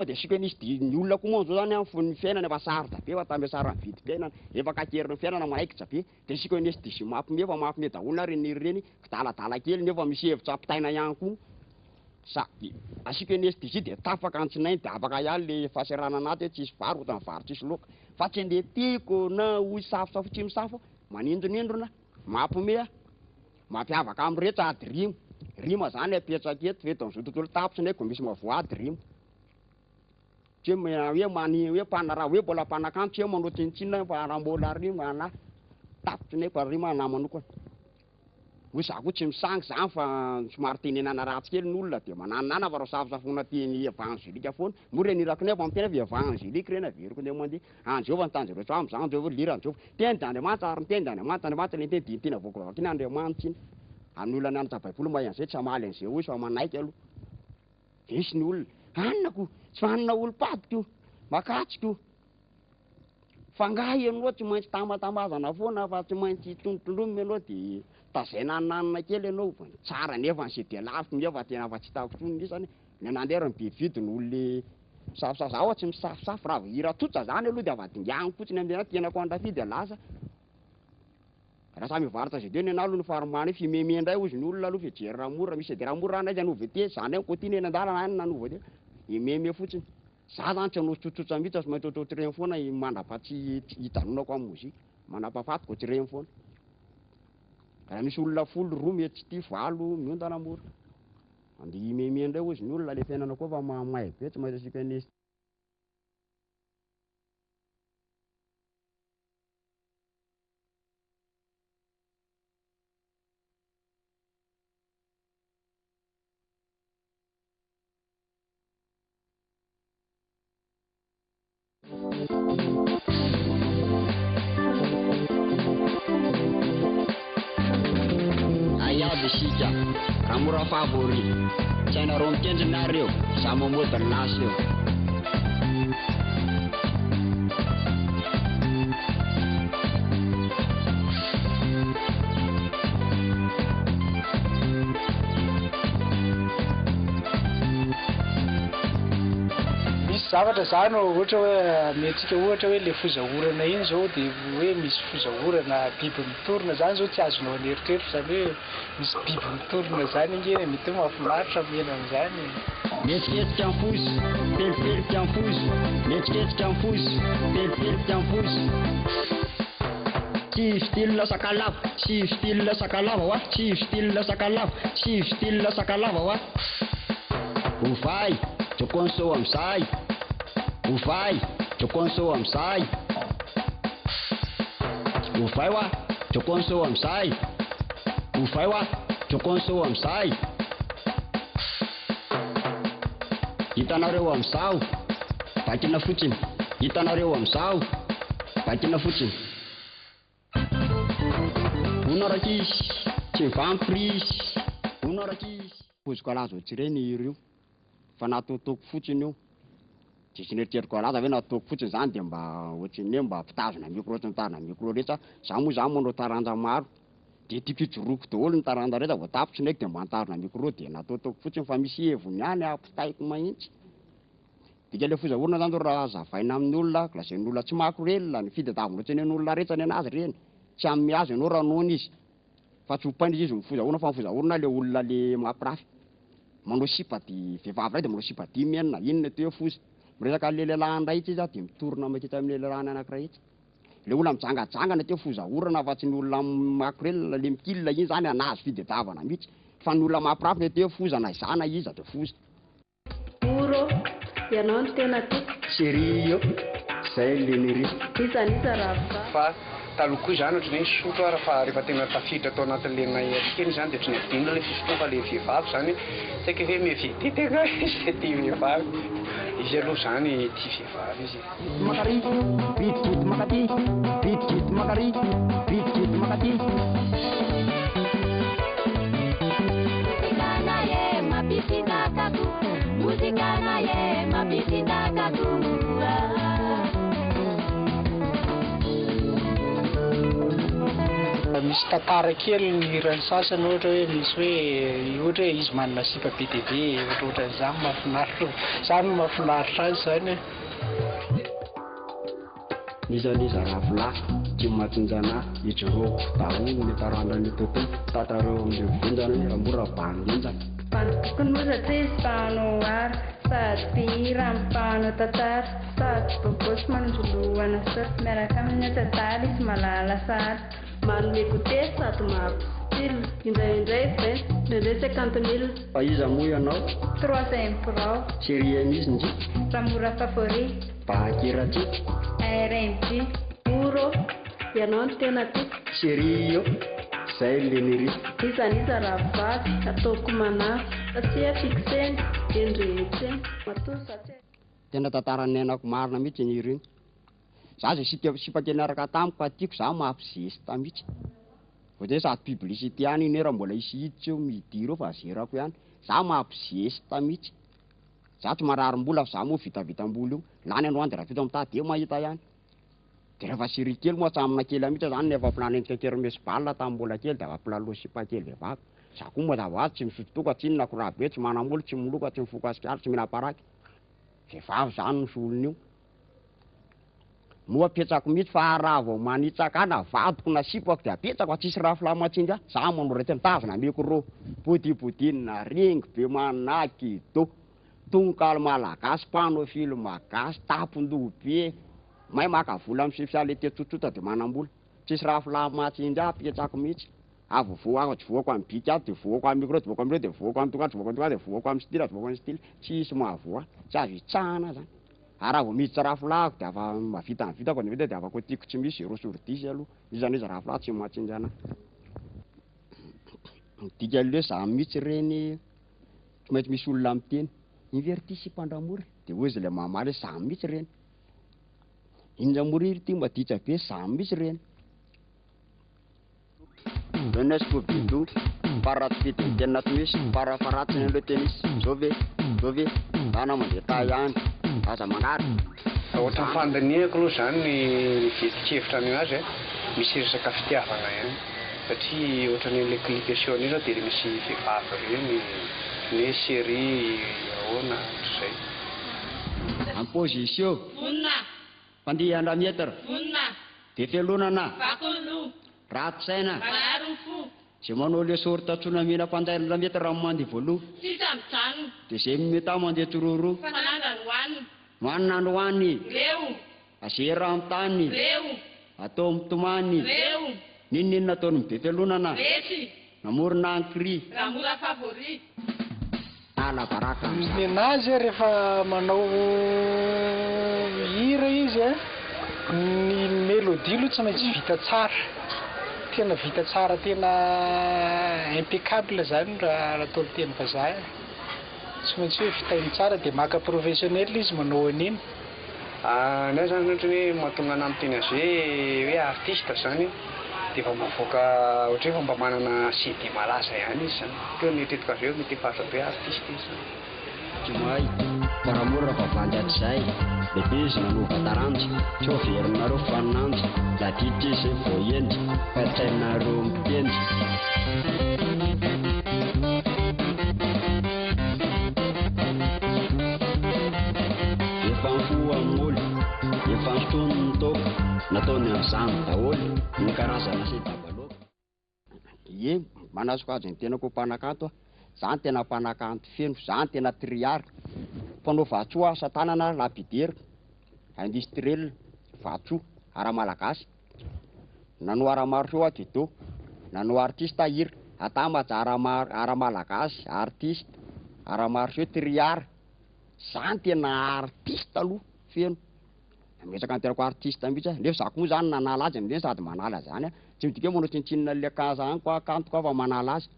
dia sika nisy ny olona koa moa zao zany ny fiainana efa sarota be fa tambe sara ny vidy fiainana efa kakeriny fiainana manaikitra be dia sika nisy diso mampime fa mampime daholo reny reny daladala kely nefa misy hevitra ampitaina ihany koa sady asika nisy diso dia tafaka antsinainy dia afaka ihany le fahaserana anaty hoe tsisy vary ohatran'ny vary tsisy loka fa tsy andeha tiako na hoy safosafo tsy misafo manindronindrona mampime mampiavaka amin'ny rehetra ady rima zany apetraka eto veto amin'izao tontolo tapitra ndraiky misy mavoady rima tsy hoe mani hoe panaraha hoe mbola mpanakanto tsy hoe manao tsinitsinina fa raha mbola rima na tapitra ndraiky rima na manokana hoy za koa tsy misangy zany fa somary tenenana ratsy kely n'olona dia mananonana fa raha safosafona teny evangelika foana moa reny irako nefa mitena fa evangelika reny averiko ndeha mandeha anjehova ny tany zareo am'izany anjehova lira anjehova teny d'Andriamanitra ary miteny d'Andriamanitra le teny dia tena voakavaka iny Andriamanitra iny amin'ny olona nianatra baiboly mahay an'izay tsy hamaly an'izay hoy fa manaiky aloha misy ny olona anako tsy fanina olo-patiko makatsiko fangahy ianao tsy maintsy tamatamazana foana fa tsy maintsy tondrotondromy ianao dia tazainananina kely ianao tsara nefa ny sedy laviko nefa tena fa tsy hitako tsony isany ny nandeha be vidiny olole safosafo za tsy misafosafo raha hira tsotra zany aloha dia avadingany fotsiny amin'ny tenako andrafidy lasa raha samy mivarotra zay deo aloha ny farimany fimeme indray ozy ny olona aloha fijery raha mora misy dia raha mora anay anova ety zany any kotiny eny andalana any nanova ety imeme fotsiny za zany tsy hanao tsotsotra mihitsy sy maintsy ohatrohatr'ireny foana mandrapatsy hitanonako amin'ny mozika manapa-fatiko ohatr'ireny foana raha misy olona 10 mety tsy 7 miondana mora andeha imeme indray ozy ny olona le fiainana koa fa mahay be tsy maintsy asika nisy sika raha mora favori tsy hainareo mitendrinareo za mamody lasy eo zavatra zany ohatra hoe metsika ohatra hoe le fozahorana iny zao dia hoe misy fozahorana biby mitorona zany zao tsy azonao aneritreritry zany hoe misy biby mitorona zany ingeny mety hoe mahafinaritra mena amin'izany mietsiketsika amin'ny fozy pelipelika amin'ny fozy mietsiketsika amin'ny fozy pelipelika amin'ny fozy tsy style sakalava tsy style sakalava wa tsy style sakalava tsy style sakalava wa ovay jokonso am'izay ovay jokonso am'izay ovay wa jokonso am'izay ovay wa jokonso am'izay hitanareo am'izao bakina fotsiny hitanareo am'izao bakina fotsiny onarakisy tsy mivamprisy onarakisy poziko alazo ohatr'ireny ireo fa nataotoko fotsiny io tsisy neritreritiko alaza ve nataotoko fotsiny zany dia mba ohatrany hoe mba mpitazona micro ohatrany mitazona micro rehetra za moa zany manao taranja maro dia tiako hijoroako daholo ny taranja rehetra vao tapitra ndraiky dia mba nitarona micro dia nataotoko fotsiny fa misy hevony ihany ampitaiko mahitsy dika le fozahorana zany zao raha zavaina amin'ny olona lazain'ny olona tsy makorelona ny fitadiavana ohatrany an'olona rehetra ny anazy reny tsy amin'ny azy ianao raha noana izy fa tsy hompainy izy mifozahorana fa mifozahorana le olona le mampirafy manao sipa dia vehivavy ray dia manao sipa 10 menina inona teo fozy miresaka le lehilahy indray itsy izy dia mitorona makita amin'ny lelahany anankiray itsy le olona mijangajangana teo fozahorana fa tsy ny olona makorelona le mikilina iny zany anazy fitadiavana mihitsy fa ny olona mampirafy le teo fozana izana izy dia fozy oro ianao ny tena tiako serio zay le niri isanisa raha fa taloha koa zany ohatrany hoe sotro ara fa rehefa tena tafiditra tao anatin'lena atikeny zany dia ohatrany adinona le fisotrofa le vehivavy zany tsy haiko hoe mevedy tena izy tia vehivavy izy aloha zany tia vehivavy izy makary bitigity makaty bitigity makary bitigity makaty Muzikana ye mabisinda kakua misy tantara kely ny hirany sasany ohatra hoe misy ohatra hoe izy manana sipa be dia be ohatrohatran'izany mahafinaritra zany mahafinaritra azy zany nizaniza ravolahy tsy matinjana ijoro taony mitarana ny tontolo tatareo amin'ireo vinjana ny mora bandinjana tokony moa satria izy mpahanao ary sady raha-mipahanao tantara sady bobosy manondrolohana sasy miaraka amin'ny tantara izy malala sary manome gote sady mahampistilo indraindray ve indraindray 50 000 fa iza moa ianao 300 francs série amizy nji raha mora favori bakeraty RNG oro ianao ny tena tiako série io zay le mérite izaniza raha vaky ataoko manafy satria fixeny endrehetseny matoa satria tena tantarany ainako marina mihitsy ny ireny za zay sipake niaraka tamiko fa tiako za mahampisesy tamihitsy ohatray sady publicité any iny raha mbola isy hiditra eo midiro eo fa azerako ihany za mahampisesy tamihitsy za tsy mararim-bola fa za moa vitavitam-bola io lany androany de raha fito am'tady de mahita ihany de rehefa série kely moa tsamina kely amihitsy zany nefa planeny kekermesy balina tamin'ny mbola kely de afampilalo sipa kely vehivavy za koa moa davazy tsy misotro toka tsinona koraha be tsy manamolo tsy miloka tsy mifoka asikary tsy minaparaky vehivavy zany ny solony io moa apetsako mihitsy fa raha vao manitsaka ana vadiko na sipako de apetsako atsisy raha filamatsindry ah za manorety mitazona micro bodibodinina ringy be manaky do tonokalo malagasy mpano film gasy tapon-doho be may maka vola amin'ny spécialité tsotsota de manambola tsisy raha filamatsindry ah apetsako mihitsy avovoako voako amin'ny biky ato de voako amin'ny micro de voako amin'ny de voako amin'ny tonga de voako amin'ny tonga de voako amin'ny style voako amin'ny style tsisy mahavoa tsy azo itsahana zany raha vao miditra rafilahako de afa mavita ny vitako ny vita de afako tiako tsy misy 0 sur 10 aloha izaniza rafilahy tsy mahatsindry ana dika le za mihitsy reny tsy maintsy misy olona miteny inverti sy mpandramory de hoe izy le mamaly za mihitsy reny indramory ty mba ditsa be za mihitsy reny jeunesse pour bidou paratsipity tena misy parafaratsiny le tennis zove dana mandeha ihany aza manary ohatra fandaniako aloha zany ny vetikevitra ny azy misy resaka fitiavana ihany satria ohatra ny le clipation io zao de misy vehivavy reny ny série ahoana zay en position Vonina, mpandiha 100 mètres vonina, de felonana bakolo, ratssaina bararofo, zay manao le sorta tsunamina mpanday 100 mètres raha mandeha voaloha sisa mijano, de zay meta mandeha tsororo fananda ny hoany, noanina androany reo, azera amin'ny tany reo, atao mitomany reo, ninninona ataony mibe felonana resy, namorona ankry raha mora favori, ala baraka am'zany menazy rehefa manao hira izy ny mélodie aloha tsy maintsy vita tsara tena vita tsara tena impeccable zany raha ataony teny vazaha tsy maintsy hoe fitainy tsara de maka professionnel izy manao an'iny nay zany ohatra hoe mahatonga ana amin'ny teny azy hoe artiste zany de efa mavoaka ohatra hoe mba manana CD malaza ihany izy zany teo mietetiko azy hoe mety faritra be artiste izy zany tsy mahay paramora fa vandy atrzay lehibe izy nanova taranjy tsy overinareo fananjy la dity zay voaendy fa tsainareo mitendy efa mifo amin'olo efa nitony ny toko nataony amin'izany daholy ny karazana sy dabaloka ye manasokajy ny tenako mpanakanto a zany tena mpanakanto feno zany tena triary mpanao vatsoa asa tanana lapidera industriel vatsoa ara-malagasy nanao ara-maroseo a dido nanao artiste hira atamaja ara-malagasy artiste ara-maroseo triary zany tena artiste aloha feno ametsaka ny terako artiste mihitsy nefa zako moa zany nanala azy amin'izany sady manala zany a tsy midika hoe manao tsintsinina le kaza any koa kanto koa fa manala azy